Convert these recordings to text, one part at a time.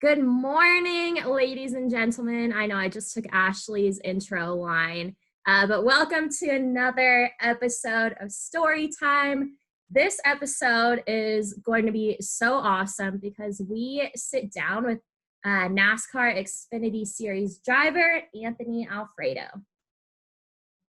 Good morning, ladies and gentlemen. I know I just took Ashley's intro line, but welcome to another episode of Story Time. This episode is going to be so awesome because we sit down with NASCAR Xfinity Series driver Anthony Alfredo.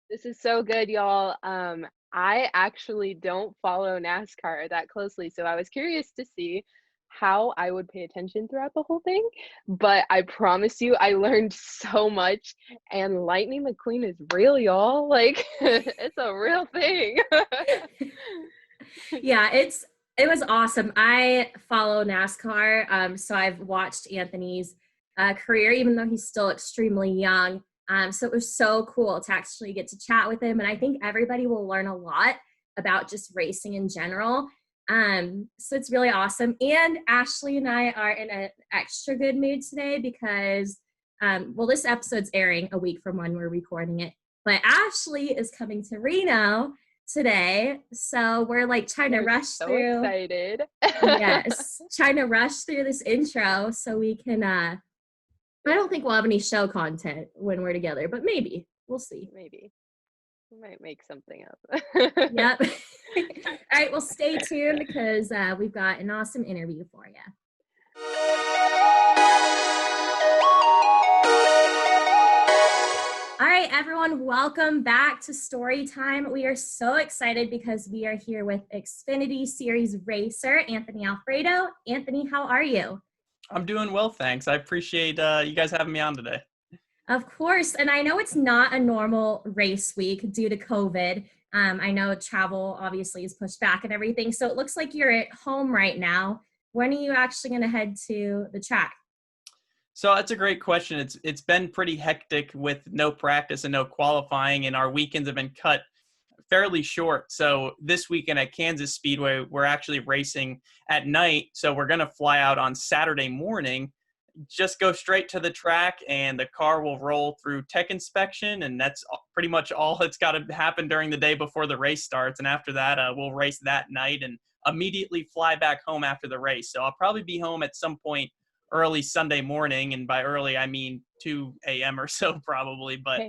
This is so good, y'all. I actually don't follow NASCAR that closely, so I was curious to see how I would pay attention throughout the whole thing. But I promise you, I learned so much. And Lightning McQueen is real, y'all. Like, it's a real thing. Yeah, it was awesome. I follow NASCAR, so I've watched Anthony's career, even though he's still extremely young. So it was so cool to actually get to chat with him, and I think everybody will learn a lot about just racing in general. So it's really awesome. And Ashley and I are in an extra good mood today because, this episode's airing a week from when we're recording it, but Ashley is coming to Reno today, so we're like trying to rush so through. Excited. Yes, trying to rush through this intro so we can. I don't think we'll have any show content when we're together, but maybe we'll see. Maybe we might make something up. Yep. All right. Well, stay tuned because we've got an awesome interview for you. All right, everyone, welcome back to Story Time. We are so excited because we are here with Xfinity Series racer, Anthony Alfredo. Anthony, how are you? I'm doing well, thanks. I appreciate you guys having me on today. Of course, and I know it's not a normal race week due to COVID. I know travel obviously is pushed back and everything, so it looks like you're at home right now. When are you actually going to head to the track? So that's a great question. It's been pretty hectic with no practice and no qualifying, and our weekends have been cut fairly short. So this weekend at Kansas Speedway, we're actually racing at night. So we're going to fly out on Saturday morning, just go straight to the track, and the car will roll through tech inspection. And that's pretty much all that's got to happen during the day before the race starts. And after that, we'll race that night and immediately fly back home after the race. So I'll probably be home at some point early Sunday morning, and by early I mean 2 a.m. or so probably, but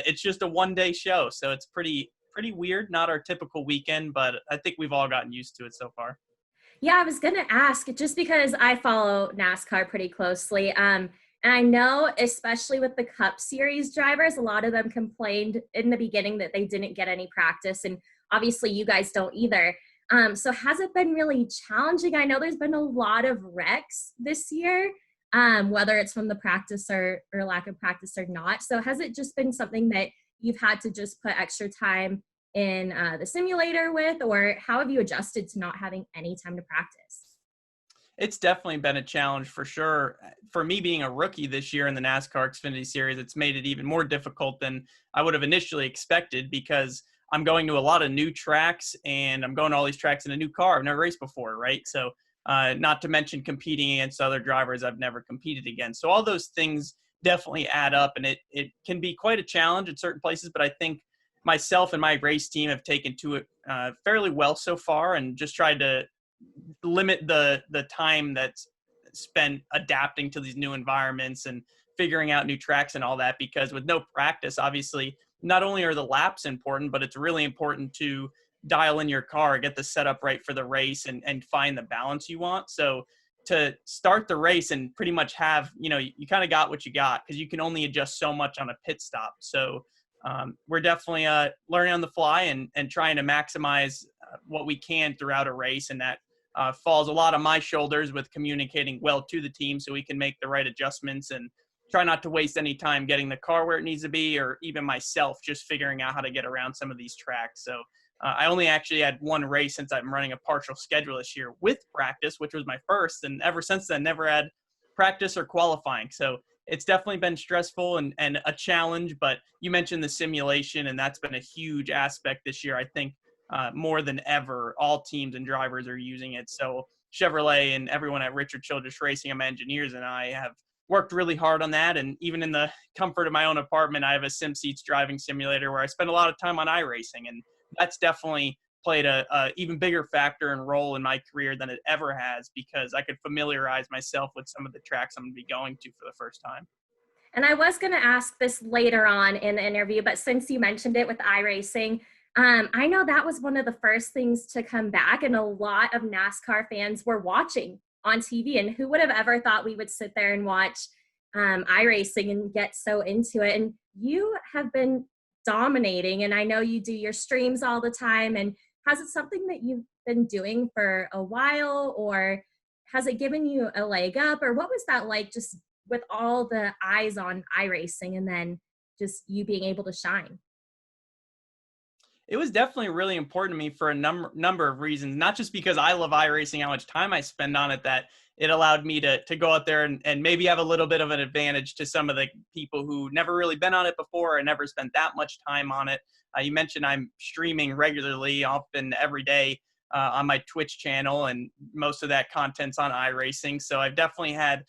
it's just a one-day show, so it's pretty weird, not our typical weekend, but I think we've all gotten used to it so far. Yeah, I was going to ask, just because I follow NASCAR pretty closely, and I know especially with the Cup Series drivers, a lot of them complained in the beginning that they didn't get any practice, and obviously you guys don't either. So has it been really challenging? I know there's been a lot of wrecks this year, whether it's from the practice or lack of practice or not. So has it just been something that you've had to just put extra time in the simulator with, or how have you adjusted to not having any time to practice? It's definitely been a challenge for sure. For me being a rookie this year in the NASCAR Xfinity Series, it's made it even more difficult than I would have initially expected because I'm going to a lot of new tracks, and I'm going to all these tracks in a new car I've never raced before, right? So not to mention competing against other drivers I've never competed against. So all those things definitely add up, and it can be quite a challenge in certain places, but I think myself and my race team have taken to it fairly well so far, and just tried to limit the time that's spent adapting to these new environments and figuring out new tracks and all that, because with no practice, obviously, not only are the laps important, but it's really important to dial in your car, get the setup right for the race, and find the balance you want. So to start the race and pretty much have, you kind of got what you got, because you can only adjust so much on a pit stop. So we're definitely learning on the fly and trying to maximize what we can throughout a race. And that falls a lot on my shoulders with communicating well to the team so we can make the right adjustments and try not to waste any time getting the car where it needs to be, or even myself just figuring out how to get around some of these tracks. So I only actually had one race since I'm running a partial schedule this year with practice, which was my first. And ever since then, never had practice or qualifying. So it's definitely been stressful and a challenge, but you mentioned the simulation, and that's been a huge aspect this year. I think more than ever, all teams and drivers are using it. So Chevrolet and everyone at Richard Childress Racing, my engineers, and I have worked really hard on that. And even in the comfort of my own apartment, I have a SimSeats driving simulator where I spend a lot of time on iRacing. And that's definitely played a even bigger factor and role in my career than it ever has, because I could familiarize myself with some of the tracks I'm going to be going to for the first time. And I was going to ask this later on in the interview, but since you mentioned it with iRacing, I know that was one of the first things to come back, and a lot of NASCAR fans were watching on TV. And who would have ever thought we would sit there and watch iRacing and get so into it? And you have been dominating, and I know you do your streams all the time. And has it something that you've been doing for a while, or has it given you a leg up, or what was that like, just with all the eyes on iRacing and then just you being able to shine? It was definitely really important to me for a number of reasons, not just because I love iRacing, how much time I spend on it, that it allowed me to go out there and maybe have a little bit of an advantage to some of the people who never really been on it before and never spent that much time on it. You mentioned I'm streaming regularly, often every day, on my Twitch channel, and most of that content's on iRacing. So I've definitely had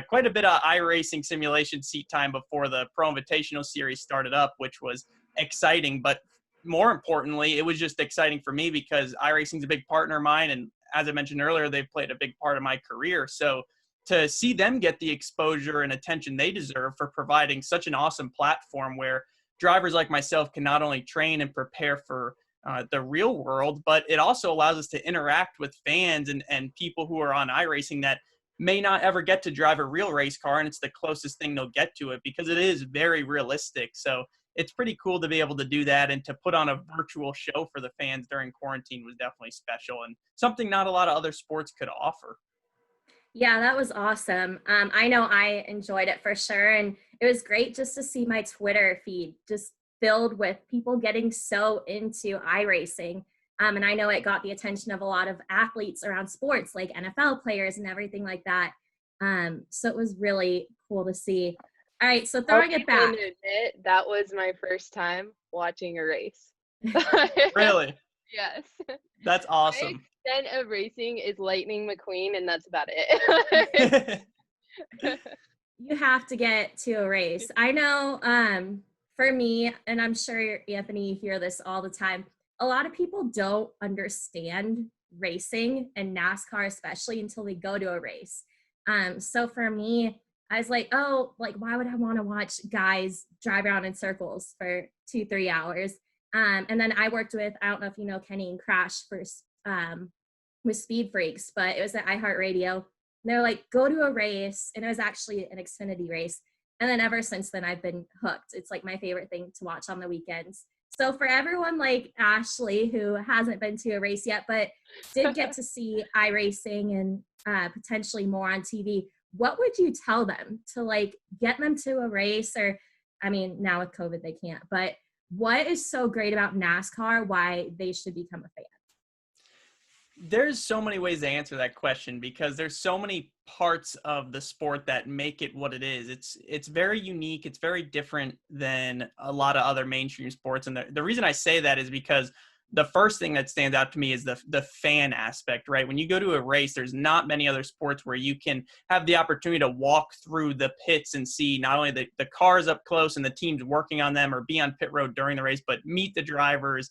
quite a bit of iRacing simulation seat time before the Pro Invitational Series started up, which was exciting. But more importantly, it was just exciting for me because iRacing's a big partner of mine. And as I mentioned earlier, they've played a big part of my career. So to see them get the exposure and attention they deserve for providing such an awesome platform where drivers like myself can not only train and prepare for the real world, but it also allows us to interact with fans and people who are on iRacing that may not ever get to drive a real race car. And it's the closest thing they'll get to it because it is very realistic. So it's pretty cool to be able to do that, and to put on a virtual show for the fans during quarantine was definitely special and something not a lot of other sports could offer. Yeah, that was awesome. I know I enjoyed it for sure. And it was great just to see my Twitter feed just filled with people getting so into iRacing. And I know it got the attention of a lot of athletes around sports, like NFL players and everything like that. So it was really cool to see. All right, so throwing it back. Admit, that was my first time watching a race. Really? Yes. That's awesome. My extent of racing is Lightning McQueen, and that's about it. You have to get to a race. I know for me, and I'm sure Anthony, you hear this all the time, a lot of people don't understand racing and NASCAR, especially until they go to a race. So for me, I was like, oh, like, why would I want to watch guys drive around in circles for 2-3 hours? And then I worked with, I don't know if you know Kenny and Crash for with Speed Freaks, but it was at iHeartRadio. And they're like, go to a race. And it was actually an Xfinity race. And then ever since then, I've been hooked. It's like my favorite thing to watch on the weekends. So for everyone like Ashley, who hasn't been to a race yet, but did get to see iRacing and potentially more on TV, what would you tell them to like get them to a race? Or, I mean, now with COVID, they can't, but what is so great about NASCAR, why they should become a fan? There's so many ways to answer that question because there's so many parts of the sport that make it what it is. It's very unique. It's very different than a lot of other mainstream sports. And the reason I say that is because the first thing that stands out to me is the fan aspect, right? When you go to a race, there's not many other sports where you can have the opportunity to walk through the pits and see not only the cars up close and the teams working on them, or be on pit road during the race, but meet the drivers.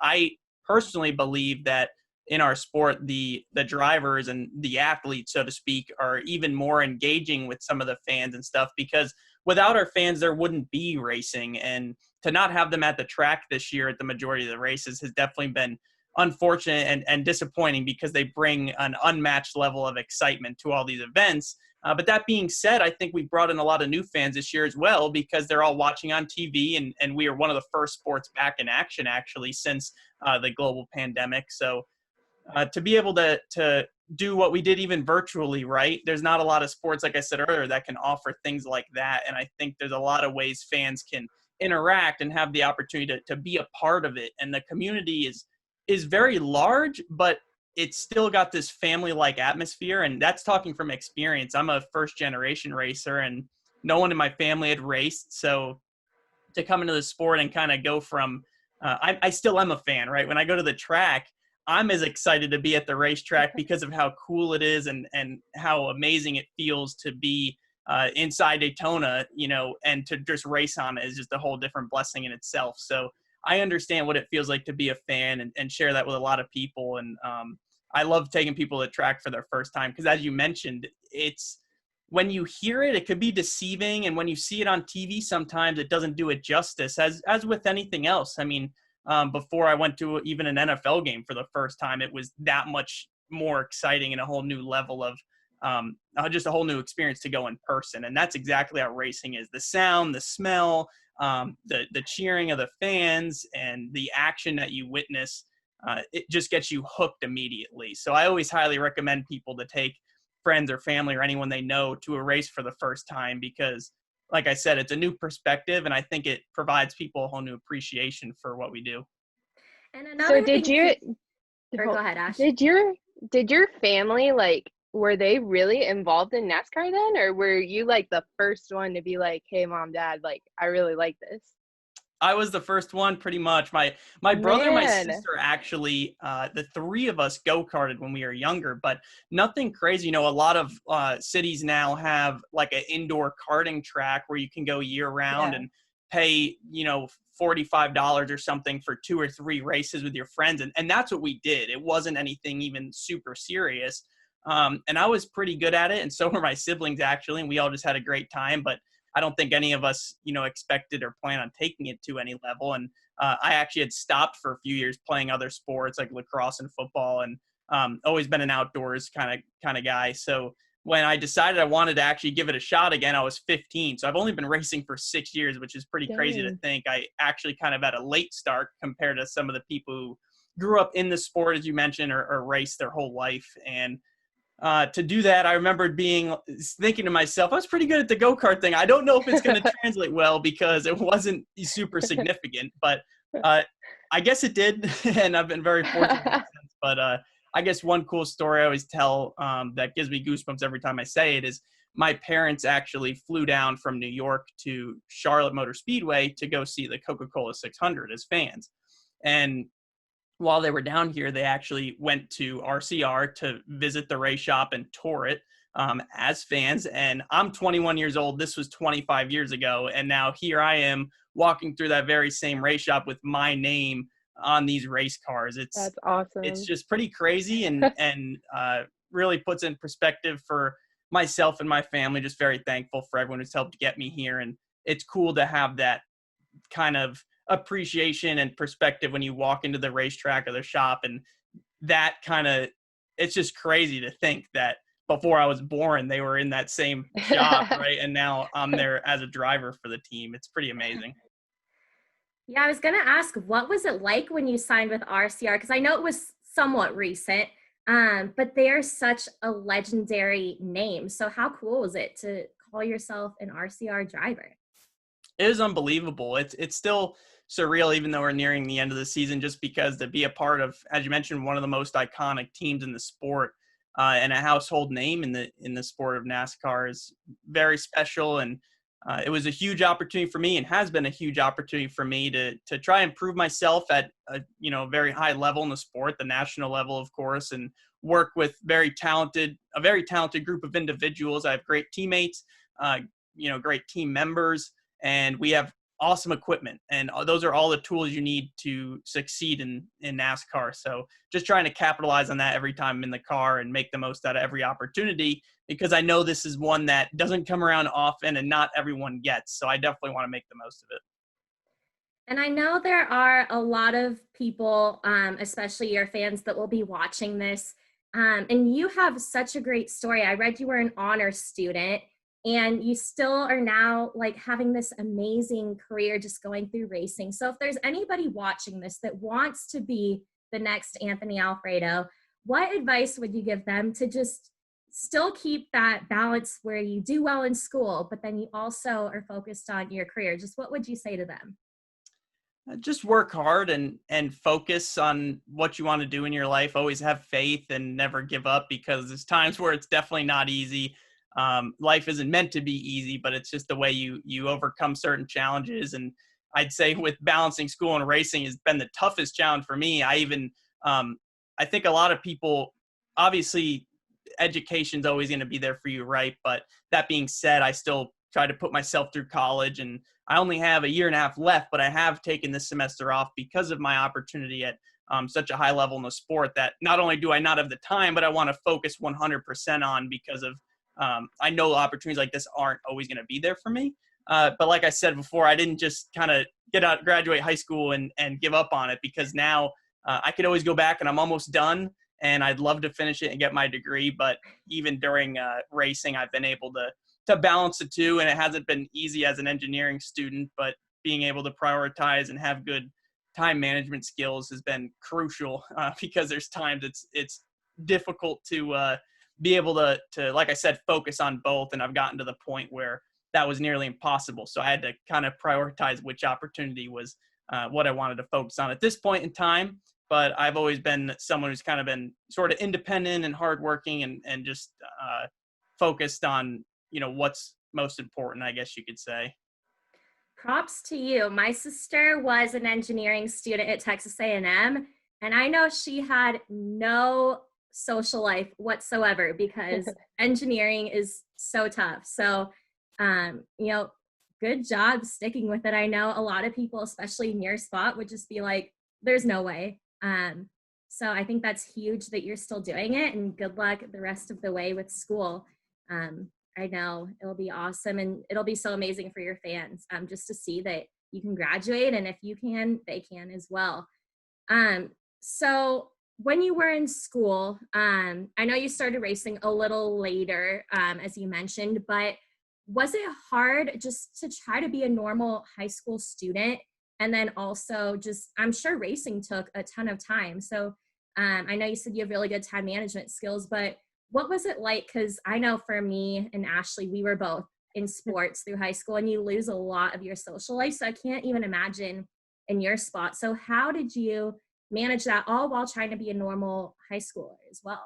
I personally believe that in our sport, the drivers and the athletes, so to speak, are even more engaging with some of the fans and stuff, because without our fans, there wouldn't be racing. And to not have them at the track this year at the majority of the races has definitely been unfortunate and disappointing, because they bring an unmatched level of excitement to all these events. But that being said, I think we brought in a lot of new fans this year as well, because they're all watching on TV, and we are one of the first sports back in action, actually, since the global pandemic. So to be able to do what we did even virtually, right? There's not a lot of sports, like I said earlier, that can offer things like that. And I think there's a lot of ways fans can interact and have the opportunity to be a part of it. And the community is very large, but it's still got this family-like atmosphere. And that's talking from experience. I'm a first-generation racer, and no one in my family had raced. So to come into the sport and kind of go from I still am a fan, right? When I go to the track, I'm as excited to be at the racetrack because of how cool it is and how amazing it feels to be inside Daytona, and to just race on it is just a whole different blessing in itself. So I understand what it feels like to be a fan and share that with a lot of people. And I love taking people to track for their first time because, as you mentioned, it's when you hear it, it could be deceiving. And when you see it on TV, sometimes it doesn't do it justice, as with anything else. I mean, before I went to even an NFL game for the first time, it was that much more exciting and a whole new level of just a whole new experience to go in person. And that's exactly how racing is. The sound, the smell, the cheering of the fans, and the action that you witness, it just gets you hooked immediately. So I always highly recommend people to take friends or family or anyone they know to a race for the first time because, like I said, it's a new perspective, and I think it provides people a whole new appreciation for what we do. And So another thing or go ahead, Ash. did your family, like, were they really involved in NASCAR then, or were you like the first one to be like, hey mom, dad, like I really like this? I was the first one, pretty much. My brother and my Man. sister actually, the three of us go-karted when we were younger, but nothing crazy. You know, a lot of cities now have like an indoor karting track where you can go year round Yeah. and pay, $45 or something for 2 or 3 races with your friends. And that's what we did. It wasn't anything even super serious. And I was pretty good at it. And so were my siblings, actually. And we all just had a great time. But I don't think any of us, expected or plan on taking it to any level. And I actually had stopped for a few years playing other sports like lacrosse and football, and always been an outdoors kind of guy. So when I decided I wanted to actually give it a shot again, I was 15. So I've only been racing for 6 years, which is pretty crazy to Dang. think. I actually kind of had a late start compared to some of the people who grew up in the sport, as you mentioned, or raced their whole life. And to do that, I remembered thinking to myself, I was pretty good at the go-kart thing. I don't know if it's going to translate well because it wasn't super significant, but I guess it did, and I've been very fortunate since. But I guess one cool story I always tell that gives me goosebumps every time I say it is my parents actually flew down from New York to Charlotte Motor Speedway to go see the Coca-Cola 600 as fans. And while they were down here, they actually went to RCR to visit the race shop and tour it as fans. And I'm 21 years old. This was 25 years ago. And now here I am walking through that very same race shop with my name on these race cars. That's awesome. It's just pretty crazy and really puts in perspective for myself and my family. Just very thankful for everyone who's helped get me here. And it's cool to have that kind of appreciation and perspective when you walk into the racetrack or the shop, and that kind of, it's just crazy to think that before I was born they were in that same shop, right? And now I'm there as a driver for the team. It's pretty amazing. Yeah, I was going to ask, what was it like when you signed with RCR? Because I know it was somewhat recent, but they are such a legendary name. So how cool was it to call yourself an RCR driver? It is unbelievable. It's still surreal, even though we're nearing the end of the season, just because to be a part of, as you mentioned, one of the most iconic teams in the sport, and a household name in the sport of NASCAR is very special. And it was a huge opportunity for me, and has been a huge opportunity for me to try and prove myself at a very high level in the sport, the national level, of course, and work with a very talented group of individuals. I have great teammates, great team members, and we have awesome equipment. And those are all the tools you need to succeed in NASCAR. So just trying to capitalize on that every time I'm in the car and make the most out of every opportunity, because I know this is one that doesn't come around often and not everyone gets. So I definitely want to make the most of it. And I know there are a lot of people, especially your fans, that will be watching this. And you have such a great story. I read you were an honor student, and you still are now like having this amazing career just going through racing. So if there's anybody watching this that wants to be the next Anthony Alfredo, what advice would you give them to just still keep that balance where you do well in school, but then you also are focused on your career? Just what would you say to them? Just work hard and focus on what you want to do in your life. Always have faith and never give up, because there's times where it's definitely not easy. Life isn't meant to be easy, but it's just the way you overcome certain challenges. And I'd say with balancing school and racing has been the toughest challenge for me. I think a lot of people, obviously education's always going to be there for you, right? But that being said, I still try to put myself through college. And I only have a year and a half left, but I have taken this semester off because of my opportunity at such a high level in the sport that not only do I not have the time, but I want to focus 100% on because of I know opportunities like this aren't always going to be there for me. But like I said before, I didn't just kind of graduate high school and give up on it, because now I could always go back, and I'm almost done, and I'd love to finish it and get my degree. But even during racing, I've been able to balance the two, and it hasn't been easy as an engineering student, but being able to prioritize and have good time management skills has been crucial because there's times it's difficult to be able to, like I said, focus on both. And I've gotten to the point where that was nearly impossible. So I had to kind of prioritize which opportunity was what I wanted to focus on at this point in time. But I've always been someone who's kind of been sort of independent and hardworking and just focused on, what's most important, I guess you could say. Props to you. My sister was an engineering student at Texas A&M, and I know she had no social life whatsoever because engineering is so tough. So, good job sticking with it. I know a lot of people, especially in your spot, would just be like, there's no way. So I think that's huge that you're still doing it, and good luck the rest of the way with school. I know it'll be awesome, and it'll be so amazing for your fans just to see that you can graduate, and if you can, they can as well. So when you were in school, I know you started racing a little later, as you mentioned, but was it hard just to try to be a normal high school student? And then also just, I'm sure racing took a ton of time. So I know you said you have really good time management skills, but what was it like? Because I know for me and Ashley, we were both in sports through high school, and you lose a lot of your social life. So I can't even imagine in your spot. So how did you manage that all while trying to be a normal high schooler as well?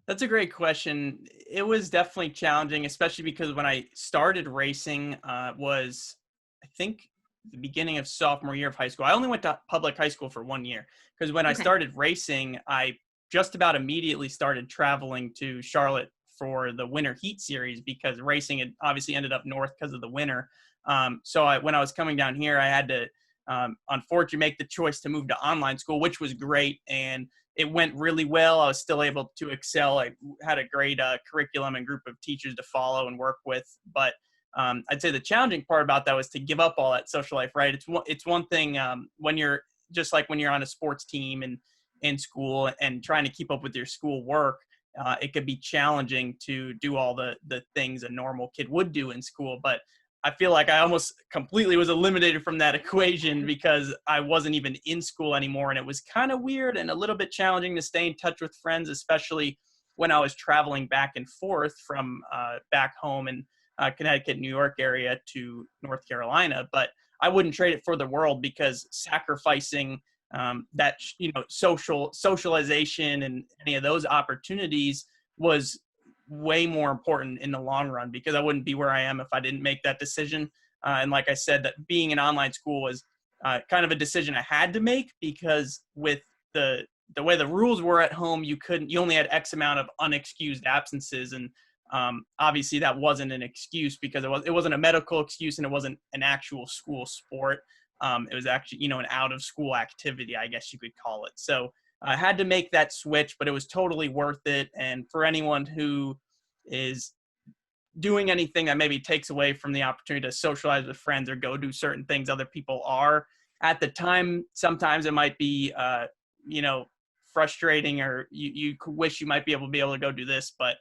That's a great question. It was definitely challenging, especially because when I started racing was, I think, the beginning of sophomore year of high school. I only went to public high school for 1 year, because when I Okay. started racing, I just about immediately started traveling to Charlotte for the winter heat series, because racing had obviously ended up north because of the winter. When I was coming down here, I had to unfortunately make the choice to move to online school, which was great. And it went really well. I was still able to excel. I had a great curriculum and group of teachers to follow and work with. But I'd say the challenging part about that was to give up all that social life, right? It's one thing when you're just like when you're on a sports team and in school and trying to keep up with your school work. It could be challenging to do all the things a normal kid would do in school. But I feel like I almost completely was eliminated from that equation because I wasn't even in school anymore. And it was kind of weird and a little bit challenging to stay in touch with friends, especially when I was traveling back and forth from back home in Connecticut, New York area to North Carolina. But I wouldn't trade it for the world, because sacrificing that, socialization and any of those opportunities was way more important in the long run, because I wouldn't be where I am if I didn't make that decision. And like I said, that being in online school was kind of a decision I had to make, because with the way the rules were at home, you only had X amount of unexcused absences. And obviously that wasn't an excuse, because it wasn't a medical excuse, and it wasn't an actual school sport. It was actually, an out of school activity, I guess you could call it. So I had to make that switch, but it was totally worth it. And for anyone who is doing anything that maybe takes away from the opportunity to socialize with friends or go do certain things other people are at the time, sometimes it might be, frustrating, or you wish you might be able to go do this. But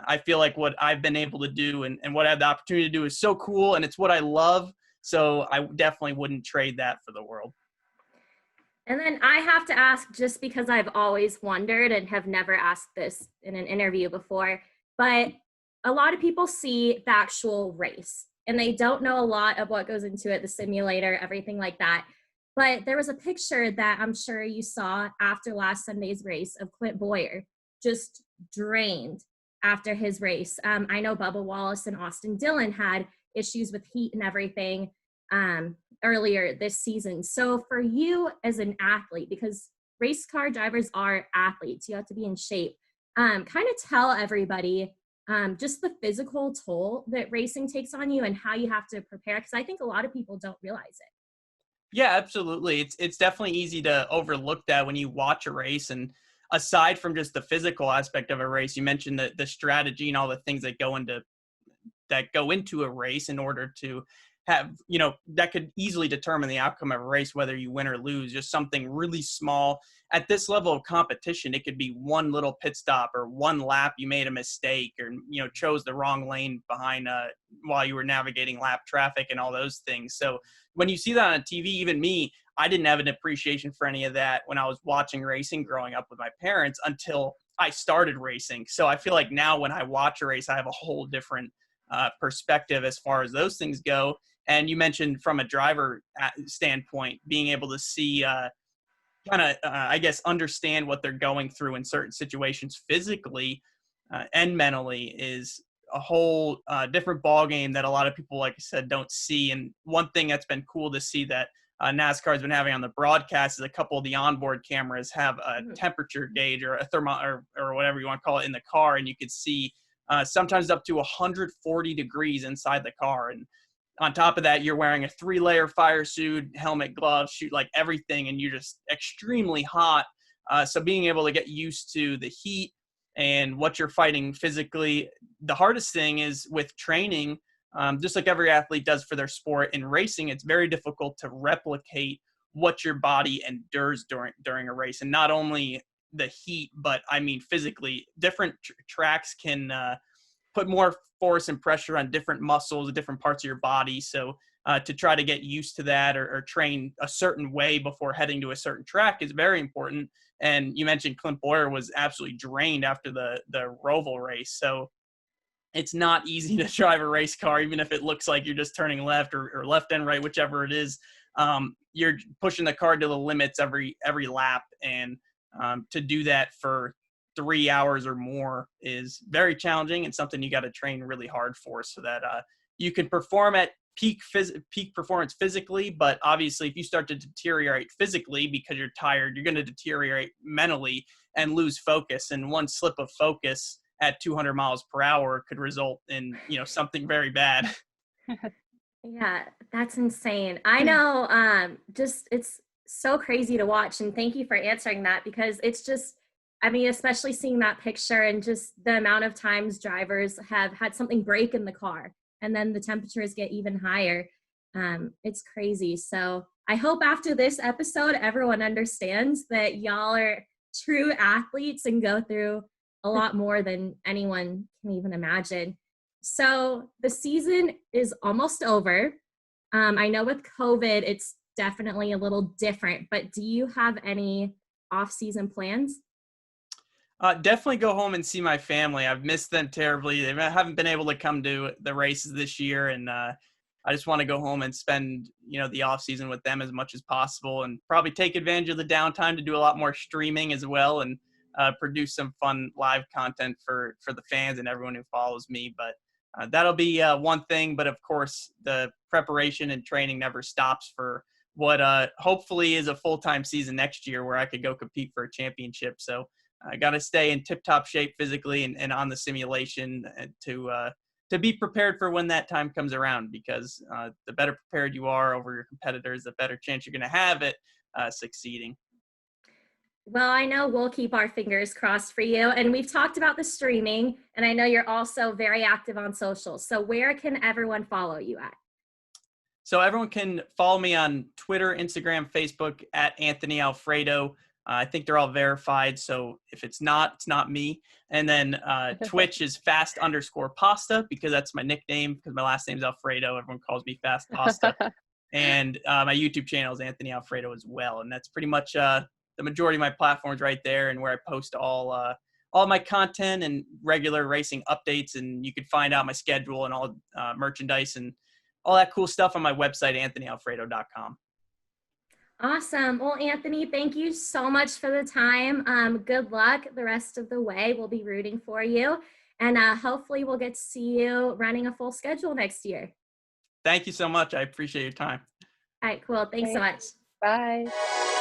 I feel like what I've been able to do and what I have the opportunity to do is so cool, and it's what I love. So I definitely wouldn't trade that for the world. And then I have to ask, just because I've always wondered and have never asked this in an interview before, but a lot of people see the actual race and they don't know a lot of what goes into it, the simulator, everything like that. But there was a picture that I'm sure you saw after last Sunday's race of Clint Boyer, just drained after his race. I know Bubba Wallace and Austin Dillon had issues with heat and everything earlier this season. So for you as an athlete, because race car drivers are athletes, you have to be in shape, kind of tell everybody just the physical toll that racing takes on you and how you have to prepare. Because I think a lot of people don't realize it. Yeah, absolutely. It's definitely easy to overlook that when you watch a race. And aside from just the physical aspect of a race, you mentioned the strategy and all the things that go into a race in order to have, that could easily determine the outcome of a race, whether you win or lose. Just something really small at this level of competition. It could be one little pit stop or one lap you made a mistake, or chose the wrong lane behind while you were navigating lap traffic and all those things. So when you see that on TV, even me, I didn't have an appreciation for any of that when I was watching racing growing up with my parents until I started racing. So I feel like now when I watch a race, I have a whole different perspective as far as those things go. And you mentioned from a driver standpoint, being able to see, I guess, understand what they're going through in certain situations physically and mentally is a whole different ballgame that a lot of people, like I said, don't see. And one thing that's been cool to see that NASCAR has been having on the broadcast is a couple of the onboard cameras have a temperature gauge or a or whatever you want to call it in the car, and you could see sometimes up to 140 degrees inside the car. And on top of that, you're wearing a 3-layer fire suit, helmet, gloves, shoot, like everything, and you're just extremely hot. So being able to get used to the heat and what you're fighting physically. The hardest thing is with training, just like every athlete does for their sport. In racing, it's very difficult to replicate what your body endures during a race. And not only the heat, but I mean physically, different tracks can put more force and pressure on different muscles, different parts of your body. So to try to get used to that or train a certain way before heading to a certain track is very important. And you mentioned Clint Boyer was absolutely drained after the Roval race. So it's not easy to drive a race car, even if it looks like you're just turning left or left and right, whichever it is. You're pushing the car to the limits every lap. And to do that for 3 hours or more is very challenging and something you got to train really hard for so that you can perform at peak performance physically. But obviously, if you start to deteriorate physically because you're tired, you're going to deteriorate mentally and lose focus. And one slip of focus at 200 miles per hour could result in, something very bad. Yeah, that's insane. I know, just it's so crazy to watch. And thank you for answering that, because it's just, I mean, especially seeing that picture and just the amount of times drivers have had something break in the car and then the temperatures get even higher. It's crazy. So I hope after this episode, everyone understands that y'all are true athletes and go through a lot more than anyone can even imagine. So the season is almost over. I know with COVID, it's definitely a little different, but do you have any off-season plans? Definitely go home and see my family. I've missed them terribly. They haven't been able to come to the races this year, and I just want to go home and spend, the off season with them as much as possible, and probably take advantage of the downtime to do a lot more streaming as well, and produce some fun live content for the fans and everyone who follows me. But that'll be one thing. But of course, the preparation and training never stops for what hopefully is a full-time season next year where I could go compete for a championship. So I got to stay in tip-top shape physically and on the simulation to be prepared for when that time comes around, because the better prepared you are over your competitors, the better chance you're going to have at succeeding. Well, I know we'll keep our fingers crossed for you. And we've talked about the streaming, and I know you're also very active on social. So where can everyone follow you at? So everyone can follow me on Twitter, Instagram, Facebook at Anthony Alfredo. I think they're all verified. So if it's not me. And then Twitch is fast_pasta, because that's my nickname, because my last name is Alfredo. Everyone calls me Fast Pasta. And my YouTube channel is Anthony Alfredo as well. And that's pretty much the majority of my platforms right there, and where I post all my content and regular racing updates. And you can find out my schedule and all merchandise and all that cool stuff on my website, anthonyalfredo.com. Awesome. Well, Anthony, thank you so much for the time. Good luck the rest of the way. We'll be rooting for you. And hopefully we'll get to see you running a full schedule next year. Thank you so much. I appreciate your time. All right, cool. Thanks so much. Bye.